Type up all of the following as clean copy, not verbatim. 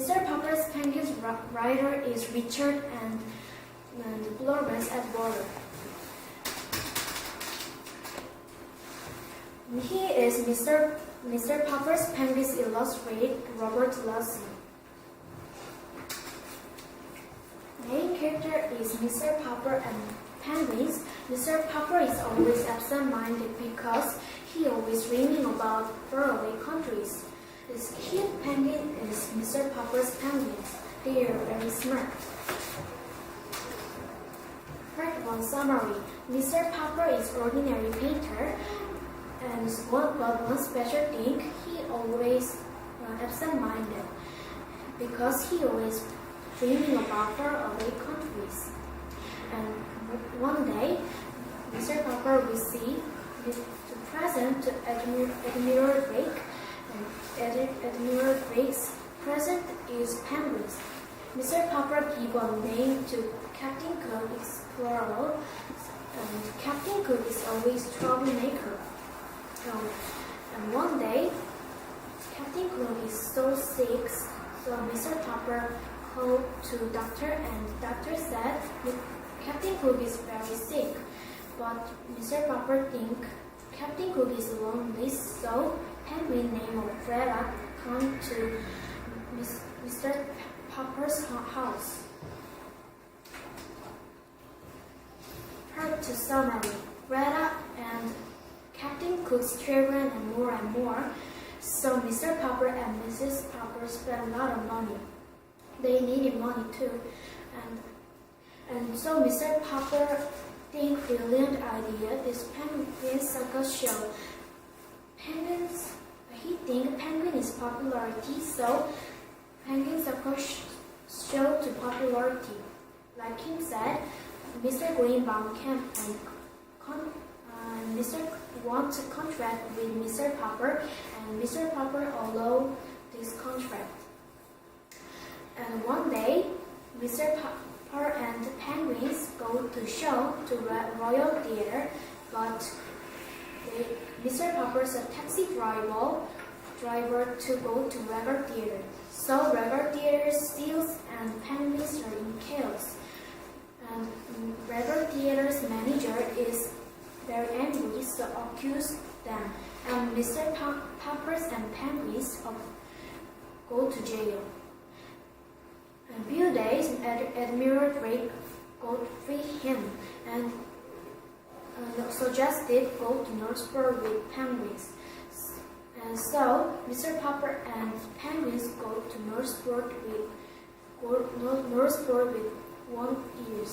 Mr. Popper's penguin's rider is Richard and Florence at water. He is Mr. Popper's penguin's illustrated Robert Lassie. Main character is Mr. Popper and penguins. Mr. Popper is always absent-minded because he always dreaming about faraway countries. His cute penguin is Mr. Popper's penguins. They are very smart. Part 1 summary. Mr. Popper is ordinary painter, and one special thing, he always absent-minded because he always dreaming about faraway countries. And one day, Mr. Popper received the present to Admiral Drake, and Admiral Drake's present is penguins. Mr. Popper gave a name to Captain Cook Explorer, and Captain Cook is always troublemaker. And one day, Captain Cook is so sick, so Mr. Popper called to doctor, and the doctor said Captain Cook is very sick. But Mr. Popper think Captain Cook is lonely, so penguin named Freda come to Mr. Popper's house. Part 2 summary. Freda and Captain Cook's children and more. So Mr. Popper and Mrs. Popper spent a lot of money. They needed money too. And so Mr. Popper think brilliant idea, this penguin circus show. He think penguin is popularity, so penguin circus show to popularity. Like him said, Mr. Greenbaum came and Mr. want to contract with Mr. Popper, and Mr. Popper allowed this contract. And one day, Mr. Popper and the penguins go to show to Royal Theatre, but Mr. Popper's a taxi driver to go to Regal Theatre. So Regal Theatre steals and penguins are in chaos. And Regal Theatre's manager is very angry, so accuse them. And Mr. Poppers and penguins go to jail. A few days, Admiral Drake go to free him and suggested go to Northport with penguins. And so Mr. Popper and penguins go to Northport with 1 year.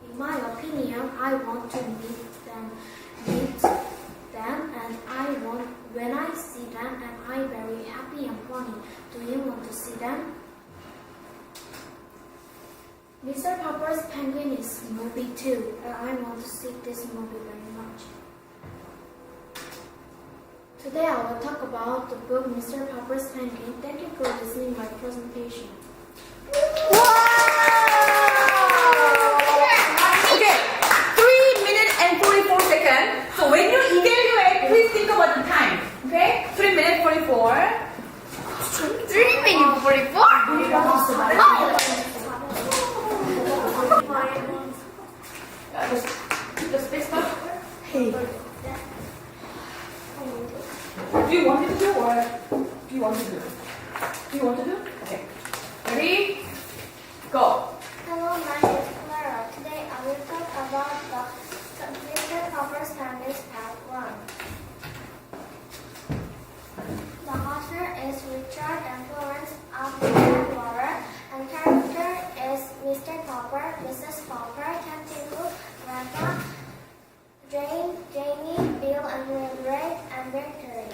In my opinion, I want to meet them, and when I see them, and I'm very happy and funny. Do you want to see them? Mr. Popper's Penguin is movie too, and I want to see this movie very much. Today I will talk about the book Mr. Popper's Penguin. Thank you for listening to my presentation. Okay, 3 minutes and 44 seconds. So when you evaluate, please think about the time. Okay, 3 minutes 44. 3 minutes 44? The space bar. Hey. Do you want to do or do you want to do? Do you want to do? Okay. Ready? Go. Hello, my name is Clara. Today I will talk about the Mr. Popper's Penguin Part 1. The author is Richard and Florence of Water, and character is Mr. Popper, Mrs. Popper, Captain Cook, Grandpa, Jane, Jamie, Bill, and Ray, and Victory.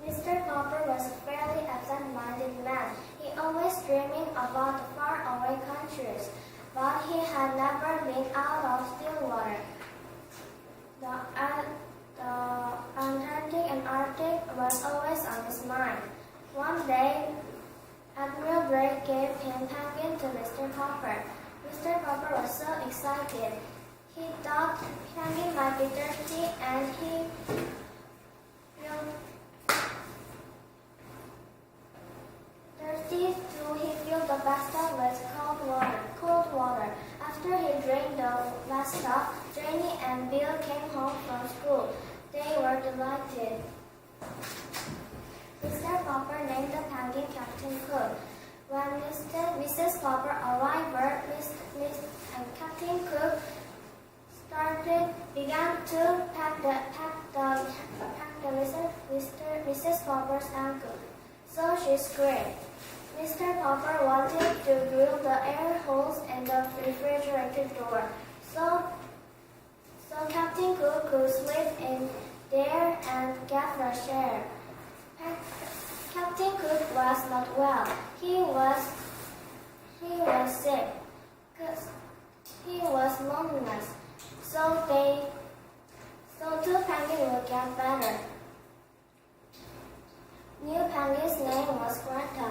Mr. Popper was a fairly absent-minded man. He always dreaming about the far-away countries, but he had never been out of Stillwater. The Antarctic and Arctic was always on his mind. One day, Admiral Drake gave him penguin to Mr. Popper. Mr. Popper was so excited. He thought penguin might be thirsty and he filled the bathtub with cold water. After he drained the bathtub, Jenny and Bill came home from school. They were delighted. Mr. Popper named the penguin Captain Cook. When Mrs. Popper arrived, Captain Cook began to pack Mrs. Popper's ankle. So she screamed. Mr. Popper wanted to drill the air holes in the refrigerator door, so Captain Cook could slip in there and get fresh air. Captain Cook was not well. He was sick. He was loneliness. So two penguins would get better. New penguin's name was Greta.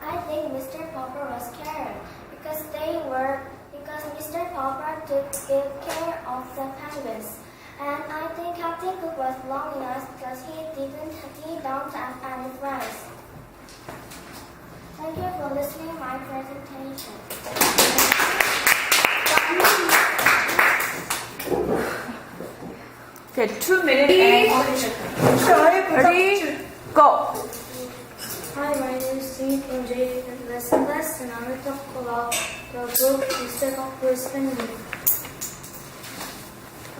I think Mr. Popper was scared because Mr. Popper took good care of the penguins. And I think Captain Cook was loneliness because he don't have any friends. Thank you for listening to my presentation. Okay, 2 minutes and ready, go. Hi, my name is Steve from J Lesson and I will talk about the book Mr. Popper's Penguin.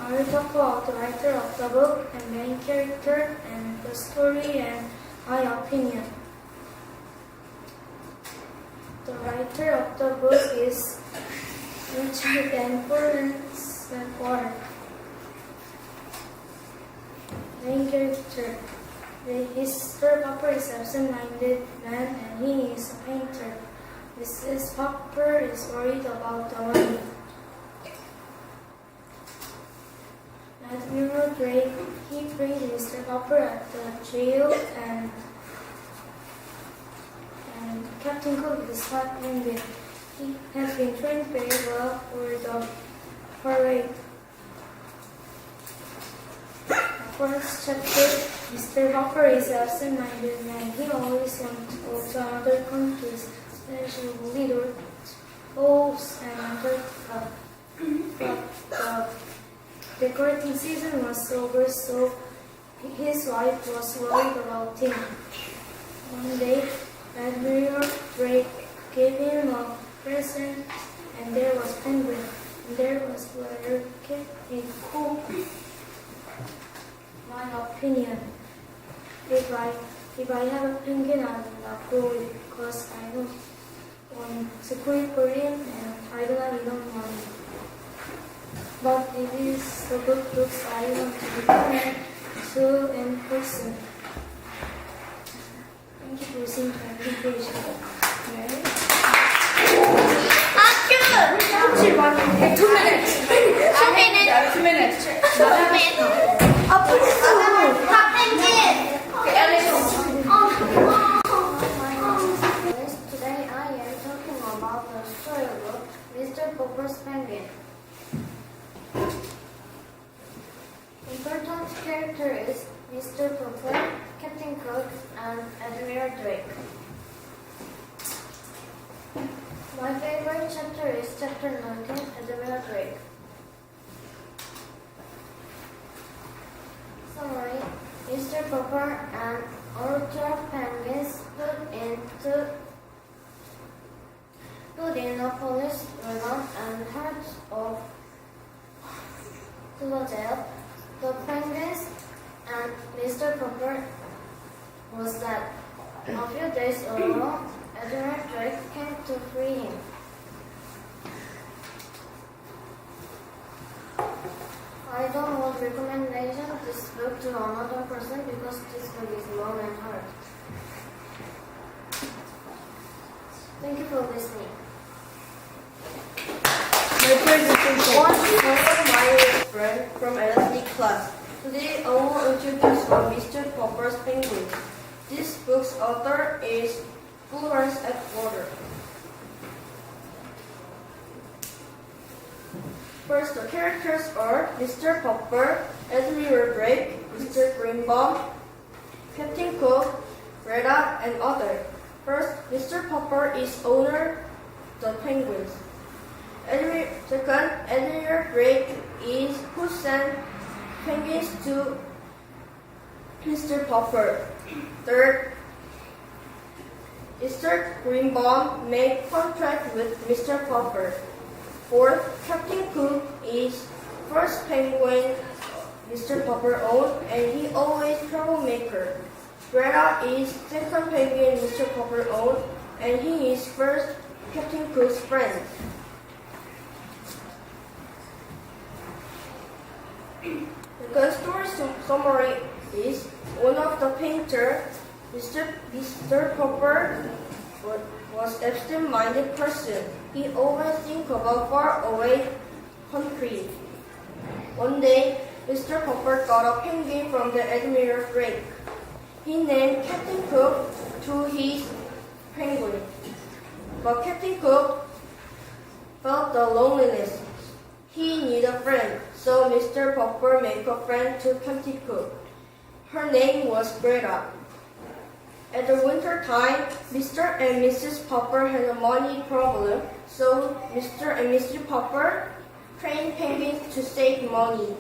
I will talk about the writer of the book and main character and the story and my opinion. The writer of the book is Richard and Florence Ward. Main character. Mr. Popper is an absent-minded man and he is a painter. Mrs. Popper is worried about the money. Admiral Drake, he brings Mr. Popper at the jail and Captain Cook is hot penguin. He has been trained very well for the parade. First chapter, Mr. Popper is absent-minded man. He always wants to go to other countries, especially North Poles and Antarctica. But the decorating season was over, so his wife was worried about him. One day, Admiral Drake gave him a present, and there was penguin, and there was letter Captain Cook. My opinion, if I have a penguin, I will not go because I don't want security for him and I don't have enough money. But it is the good books I want to recommend to in person. Thank you for listening to my presentation. Okay, 2 minutes. 2 minutes. Today I am talking about the storybook Mr. Popper's Penguin. Important character is Mr. Popper, Captain Cook, and Admiral Drake. My favorite chapter is chapter 19, Admiral Drake. Summary: Mr. Popper and Ultra penguins put in a police wagon and heard of to the jail. The penguins and Mr. Popper was dead. A few days ago, Admiral Drake came to free him. I don't want recommendation of this book to another person because this book is long and hard. Thank you for listening. My presentation. Welcome my friend from LSD class. Today I will introduce Mr. Popper's Penguin. This book's author is Florence Ward. First, the characters are Mr. Popper, Admiral Drake, Mr. Greenbaum, Captain Cook, Greta, and others. First, Mr. Popper is owner the penguins. Second, Admiral Drake is who sent penguins to Mr. Popper. Third, Mr. Greenbaum made contract with Mr. Popper. Fourth, Captain Cook is first penguin Mr. Popper owned, and he always troublemaker. Greta is second penguin Mr. Popper owned, and he is first Captain Cook's friend. The story summary is one of the painter, Mr. Popper, was absent-minded person. He always think about far away country. One day, Mr. Popper got a penguin from the Admiral Drake. He named Captain Cook to his penguin. But Captain Cook felt the loneliness. He needed a friend, so Mr. Popper made a friend to Captain Cook. Her name was Greta. At the winter time, Mr. and Mrs. Popper had a money problem, so Mr. and Mrs. Popper trained penguins to save money.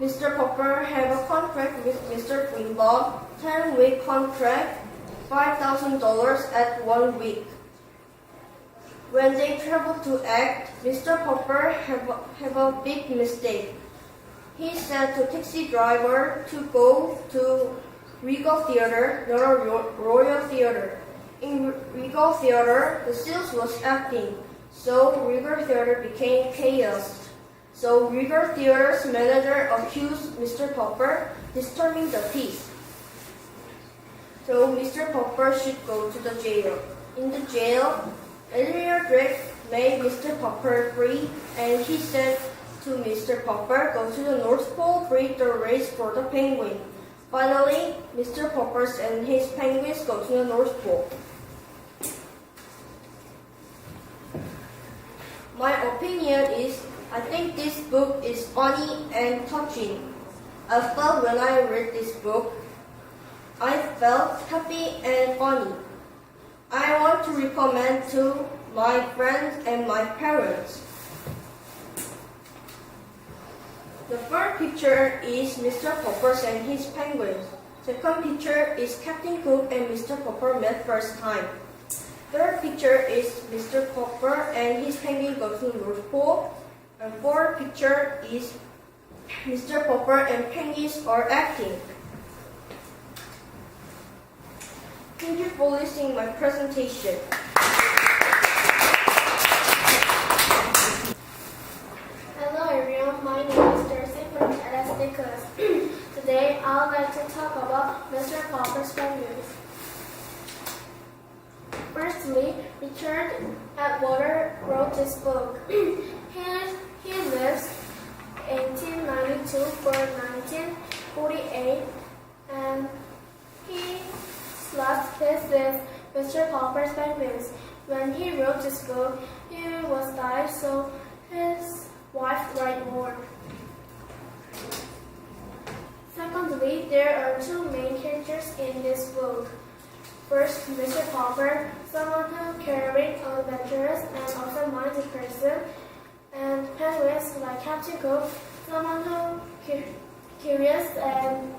Mr. Popper had a contract with Mr. Greenbaum, 10-week contract, $5,000 at 1 week. When they traveled to act, Mr. Popper have a big mistake. He said to taxi driver to go to Regal Theater, not a Royal Theater. In Regal Theater, the sales was acting, so Regal Theater became chaos. So Regal Theater's manager accused Mr. Popper disturbing the peace. So Mr. Popper should go to the jail. In the jail, Admiral Drake made Mr. Popper free, and he said to Mr. Popper, go to the North Pole, break the race for the penguin. Finally, Mr. Popper and his penguins go to the North Pole. My opinion is, I think this book is funny and touching. I felt when I read this book, I felt happy and funny. I want to recommend to my friends and my parents. The first picture is Mr. Popper and his penguins. Second picture is Captain Cook and Mr. Popper met first time. Third picture is Mr. Popper and his penguin go to the North Pole. And fourth picture is Mr. Popper and penguins are acting. Thank you for listening my presentation. Hello everyone, my name is Darcy from LSD class. Today I would like to talk about Mr. Popper's penguins. Firstly, Richard Atwater wrote this book. He lives 1892 for 1948, and he last visit Mr. Popper's penguins. When he wrote this book, he was died, so his wife write more. Secondly, there are two main characters in this book. First, Mr. Popper, someone who caring, adventurous, and open-minded person, and penguins like Captain Cook, someone who curious and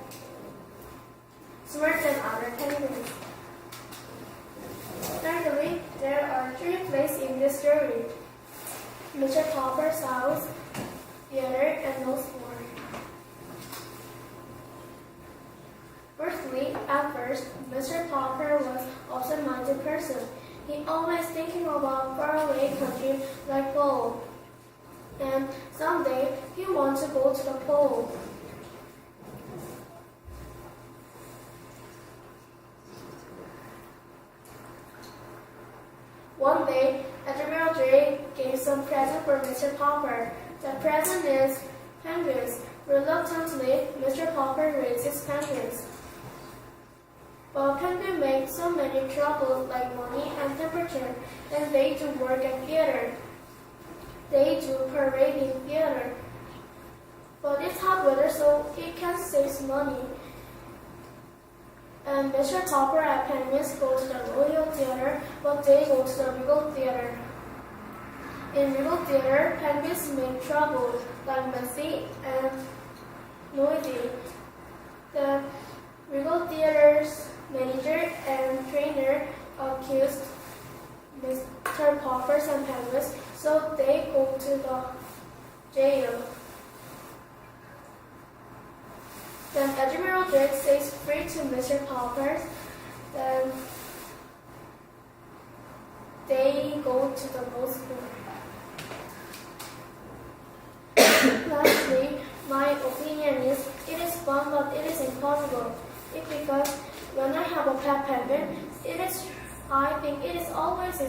smart than other penguins. Thirdly, there are three places in this story: Mr. Popper's house, theater, and most more. Firstly, at first, Mr. Popper was an absent-minded person. He always thinking about faraway country like Pole. And someday he wants to go to the pole. One day, Admiral Drake gave some present for Mr. Popper. The present is penguins. Reluctantly, Mr. Popper raises penguins. But penguins make so many troubles like money and temperature, and they do work at theater. they do parade in theater. But it's hot weather, so it can save money. And Mr. Popper and Penguins go to the Royal Theater, but they go to the Regal Theater. In Regal Theater, penguins make trouble, like messy and noisy. The Regal Theater's manager and trainer accused Mr. Poppers and Penguins, so they go to the jail. Then Admiral Drake says free to Mr. Poppers. Then they go to the law school. Lastly, my opinion is it is fun, but it is impossible. It's because when I have a pet penguin, I think it is always a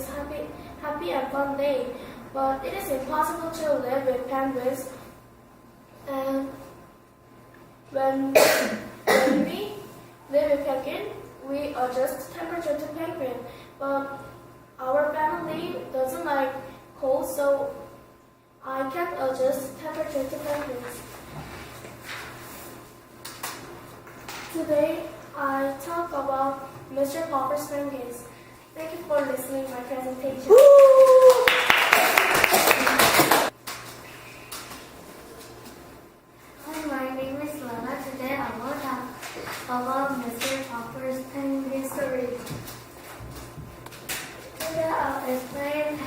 happy and fun day. But it is impossible to live with penguins. And when we live with penguin, we adjust temperature to penguin. But our family doesn't like cold, so I can't adjust temperature to penguins. Today, I talk about Mr. Popper's penguins. Thank you for listening to my presentation. Hi, my name is Lana. Today I will talk about Mr. Popper's penguin story. Today I'll explain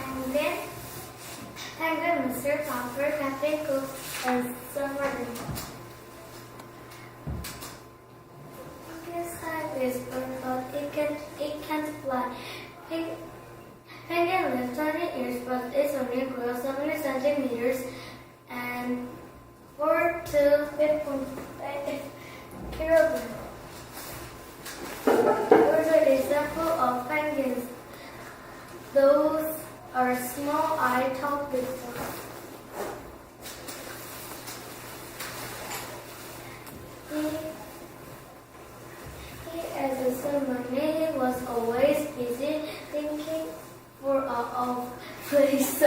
penguin Mr. Popper, Captain Cook, and submarine. Penguin's type is bird, but it can't fly. Penguin lives 20 years, but its only grows 70 centimeters and 4 to 5.5 kilograms. Here's an example of penguins. Those are small eye-top before. He as a submarine, he was always busy thinking for a place.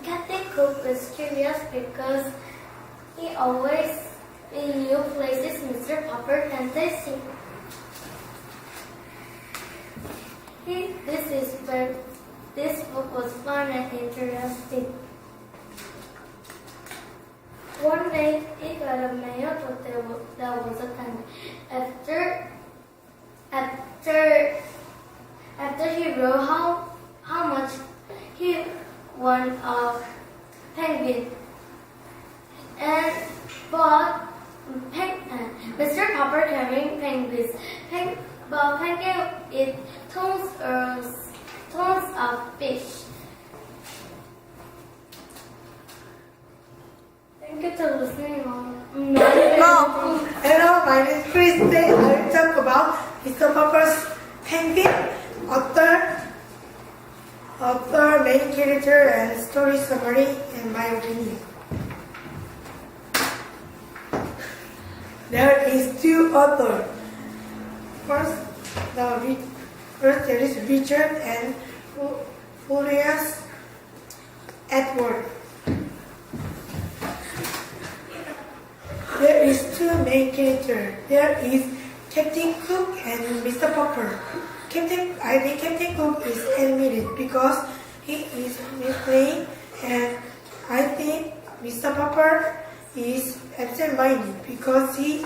Captain Cook was curious because he always in new places Mr. Popper can't see. This book was fun and interesting. One day he got a mail, but there was a penguin. After he wrote how much he won a penguin, but Mr. Popper carrying penguins. But penguin eat tons of fish. Thank you for listening. Hello, my name is Chris. Today I will talk about Mr. Popper's penguin, author, main character, and story summary, in my opinion. There is two authors. First there is Richard and Furious Edward. There is two main characters. There is Captain Cook and Mr. Popper. I think Captain Cook is animated because he is misplaced, and I think Mr. Popper is absent-minded because he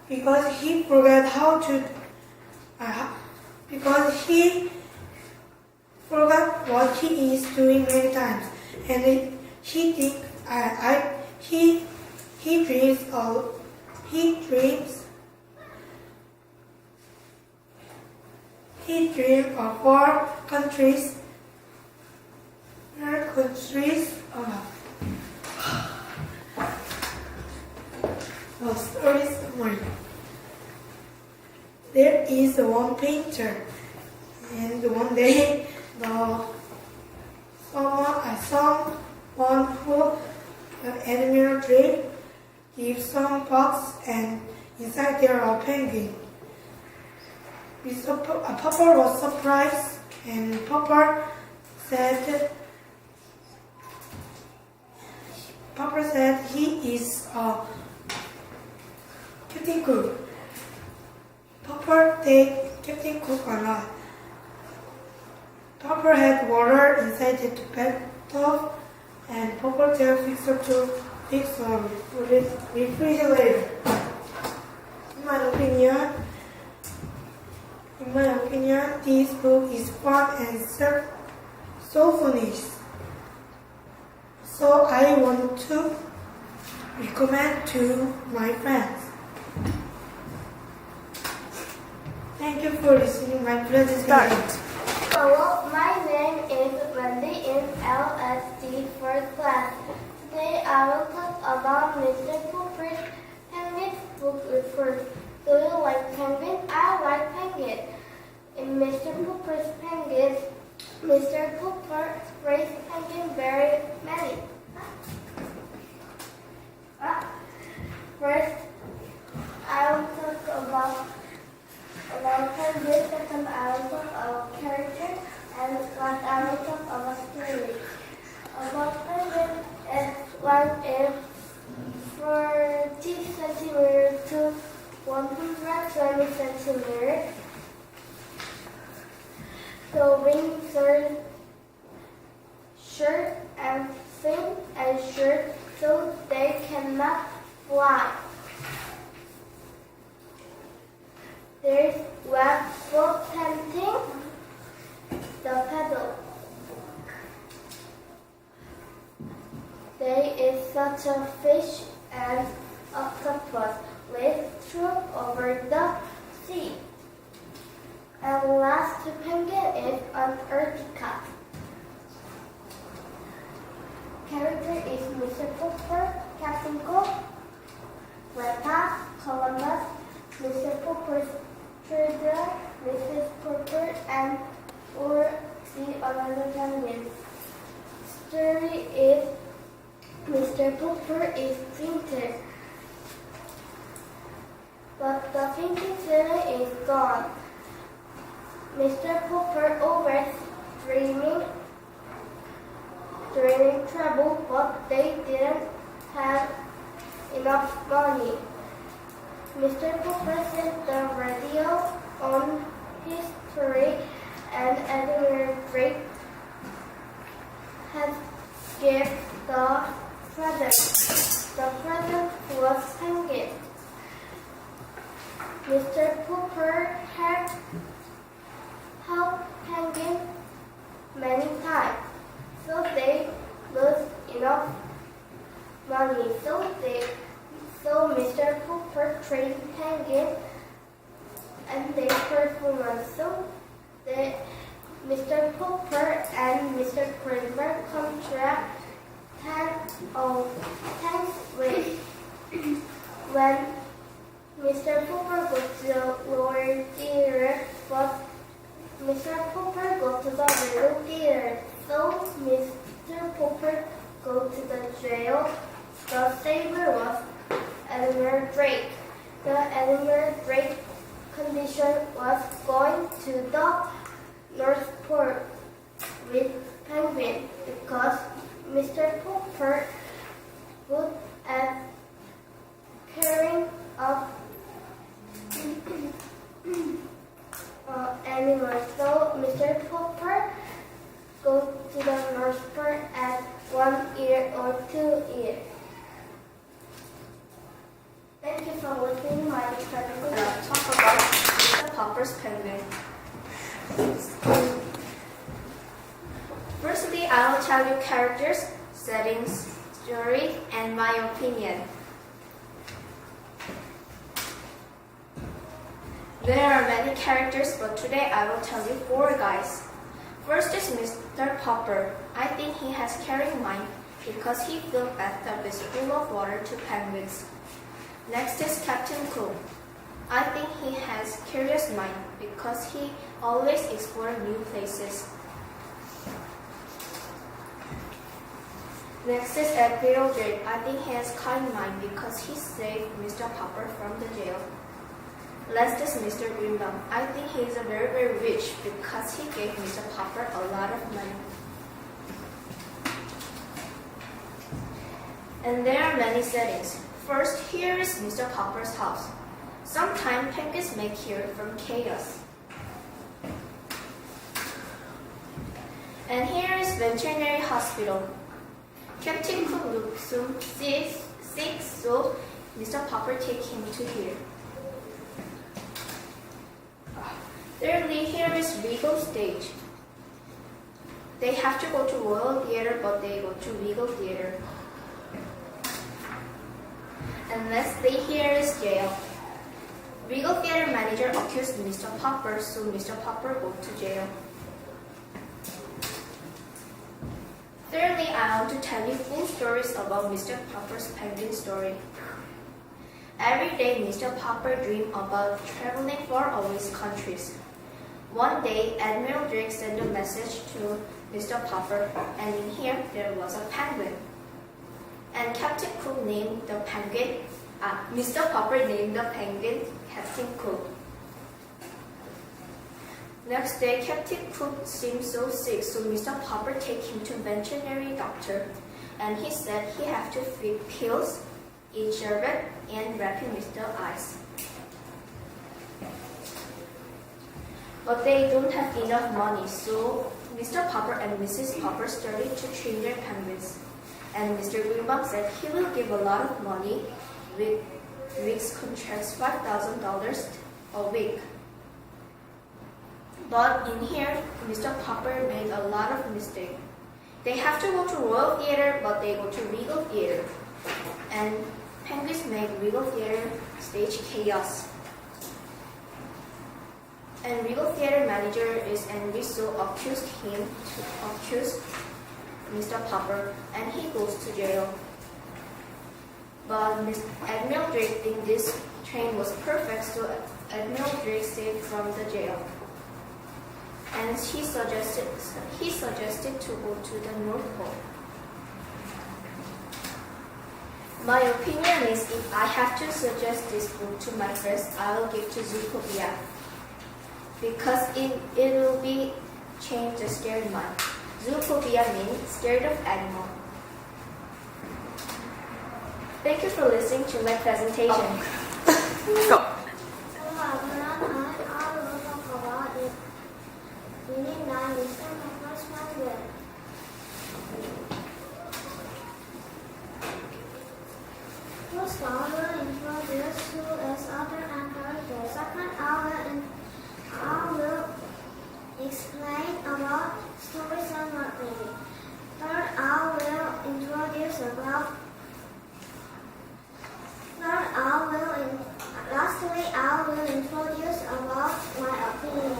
forgot how to because he forgot what he is doing many times, and he dreams of four countries. Story summary. There is one painter, and one day someone who Admiral Drake gives some box, and inside there are penguins. Popper was surprised, and Popper said he is Captain Cook. Popper take Captain Cook a lot. Popper had water inside the bathtub, and Popper tell Fixer to fix a refrigerator. In my opinion, this book is fun and so funny. So I want to recommend to my friends. Thank you for listening my presentation. Hello, my name is Wendy in LSD4 class. Today I will talk about Mr. Popper's Penguin book report. Do you like penguin? I like penguin. In Mr. Popper's penguin, Mr. Popper raised penguin very many. First, I will talk about penguin. Second, I will talk about character, and last I will talk about story. About penguin, its length is 40 centimeters to 120 centimeters. The wings are short and thin and short, so they cannot fly. There's web for painting the pedal. There is such a fish and octopus live through over the sea. And last penguin is Antarctica. Character is Mr. Popper, Captain Cook, Greta, Columbus, Mr. Popper's children, Mrs. Popper, and or the other penguin. Story is Mr. Popper is painted, but the painting ceiling is gone. Mr. Popper always dreaming trouble, but they didn't have enough money. Mr. Popper set the radio on his tree, and Admiral Drake had given the present. The present was penguin. Mr. Popper had helped penguin many times, so they lost enough money. So Mr. Popper trained penguin and they performed. So Mr. Popper and Mr. Kramer contract 10 weeks. When Mr. Popper got to the lower tier, but Mr. Popper go to the middle tier, so Mr. Popper go to the jail. The saver was Admiral Drake. The Admiral Drake condition was going to the North Pole with penguin because Mr. Popper would have carrying up animals. So Mr. Popper go to the North Pole at 1 year or 2 years. Thank you for listening to my presentation. Talk about Mr. Popper's penguin. Firstly, I will tell you characters, settings, story, and my opinion. There are many characters, but today I will tell you 4 guys. First is Mr. Popper. I think he has caring mind because he filled bathtub is full of water to penguins. Next is Captain Cook. I think he has curious mind because he always explores new places. Next is Admiral Drake. I think he has kind mind because he saved Mr. Popper from the jail. Let's just Mr. Greenbaum. I think he is very, very rich because he gave Mr. Popper a lot of money. And there are many settings. First, here is Mr. Popper's house. Sometimes penguins make here from chaos. And here is veterinary hospital. Captain Cook looks sick, so Mr. Popper take him to here. Thirdly, here is Regal Stage. They have to go to Royal Theatre, but they go to Regal Theatre. And lastly, here is jail. Regal Theatre manager accused Mr. Popper, so Mr. Popper go to jail. Thirdly, I want to tell you full stories about Mr. Popper's penguin story. Every day, Mr. Popper dreamed about traveling far away countries. One day, Admiral Drake sent a message to Mr. Popper, and in here there was a penguin. And Captain Cook named the penguin, Mr. Popper named the penguin Captain Cook. Next day, Captain Cook seemed so sick, so Mr. Popper take him to veterinary doctor, and he said he have to feed pills, eat sherbet, and wrap him with the ice. But they don't have enough money, so Mr. Popper and Mrs. Popper started to train their penguins. And Mr. Greenbaum said he will give a lot of money with week's contracts, $5,000 a week. But in here, Mr. Popper made a lot of mistakes. They have to go to Royal Theatre, but they go to Regal Theatre. And penguins make Regal Theatre stage chaos. And Regal Theatre manager is angry, so accused Mr. Popper, and he goes to jail. But Admiral Drake thinks this train was perfect, so Admiral Drake saved from the jail. And he suggested to go to the North Pole. My opinion is, if I have to suggest this book to my friends, I will give to Zootopia, because it will be change the scared mind. Zootopia means scared of animal. Thank you for listening to my presentation. Go. I will talk about it. Meaning 9 is the first penguin. First, I will introduce you as author and character. Second, I will explain about stories and writing. Third, I will introduce about. Lastly, I will introduce about my opinion.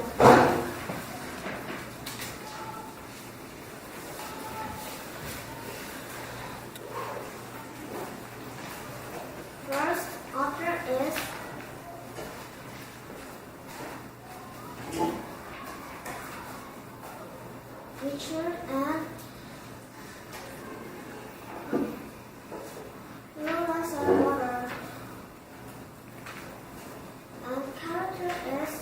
First, author is Richard and Lawrence Water. And character is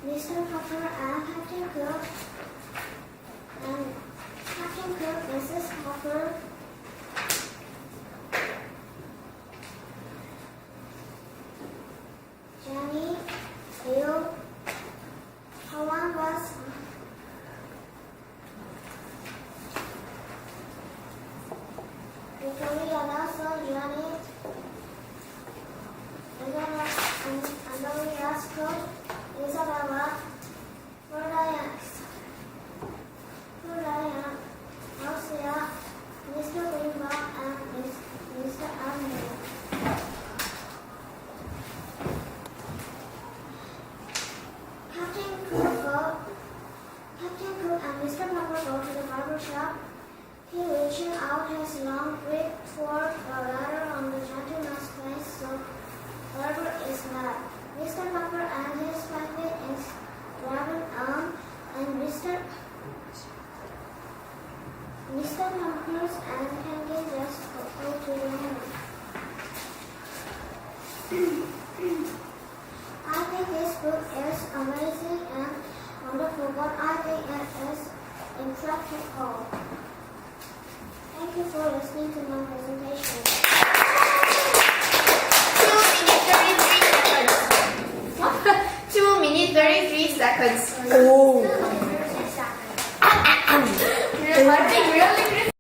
Mr. Popper and Captain Cook. And Captain Cook, Mrs. Popper. Jenny, Bill, Helen was Victoria, Nelson, Janet, Andreas Cook, Isabella, Florian, Marcia, Mr. Greenbaum, and Mr. Admiral. Captain Cook and Mr. Popper go to the barber shop. He reaches out his long whip toward the ladder on the gentleman's face, so barber is mad. Mr. Popper and his penguin is grabbing on, and Mr. Popper's and penguin just go to the hammer. I think this book is amazing and wonderful, but I think it is impractical. Thank you for listening to my presentation. 2 minutes 33 seconds. Oh. There's a second. You're typing really